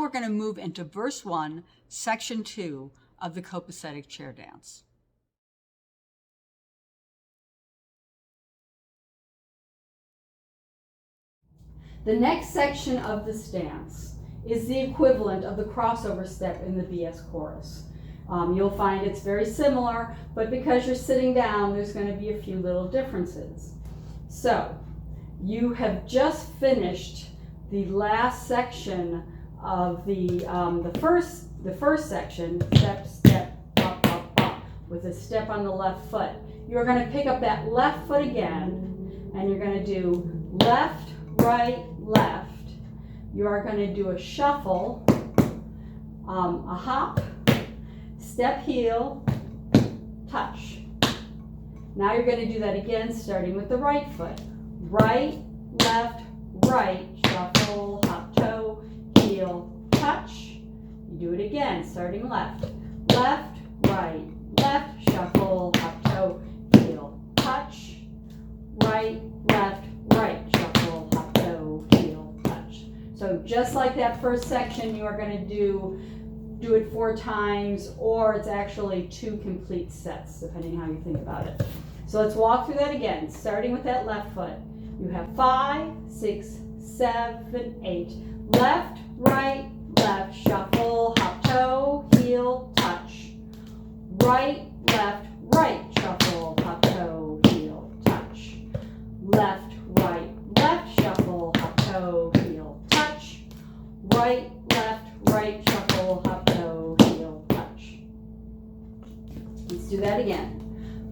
we're going to move into verse 1, section 2 of the Copasetic Chair Dance. The next section of this dance is the equivalent of the crossover step in the BS chorus. You'll find it's very similar, but because you're sitting down, there's going to be a few little differences. So, you have just finished the last section of the first section, step, step, up, up, up, with a step on the left foot. You're going to pick up that left foot again, and you're going to do left, right, left. You are going to do a shuffle, a hop, step, heel, touch. Now you're going to do that again, starting with the right foot. Right, left, right, shuffle, hop, toe, heel, touch. You do it again, starting left. Left, right, left, shuffle, hop, toe, heel, touch. Right, left, right, shuffle, hop, toe, heel, touch. So just like that first section, you are going to do it 4 times, or it's actually 2 complete sets, depending how you think about it. So let's walk through that again, starting with that left foot. You have 5, 6, 7, 8. Left, right, left, shuffle, hop, toe, heel, touch. Right, left, right, shuffle, hop, toe, heel, touch. Left, right, left, shuffle, hop, toe, heel, touch. Right, left, right, shuffle, hop, toe, heel, touch. Let's do that again.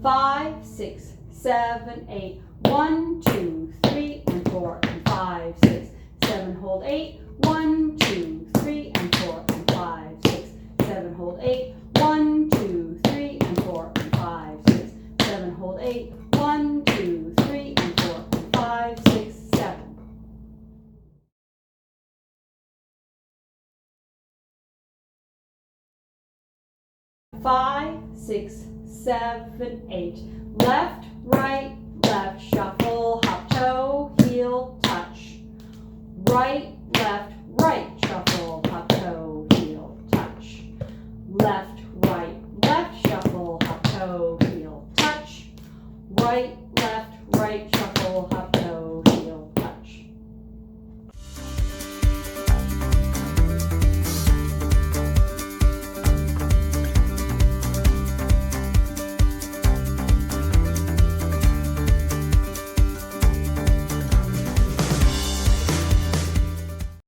5, 6, 7, 8. 1, 2, 3, and 4, and 5, 6, 7, hold 8. 1, 2, 3, and 4, and 5, 6, 7, hold 8. 1, 2, 3, and 4, and 5, 6, 7, hold 8. 1, 2, 3, and 4, and 5, 6, 7. Five, 6, 7, 8. Left, right, left, shuffle, hop, toe, heel, touch. Right, left, right, shuffle, hop, toe, heel, touch. Left, right, left, shuffle, hop, toe, heel, touch. Right, left, right, shuffle, hop,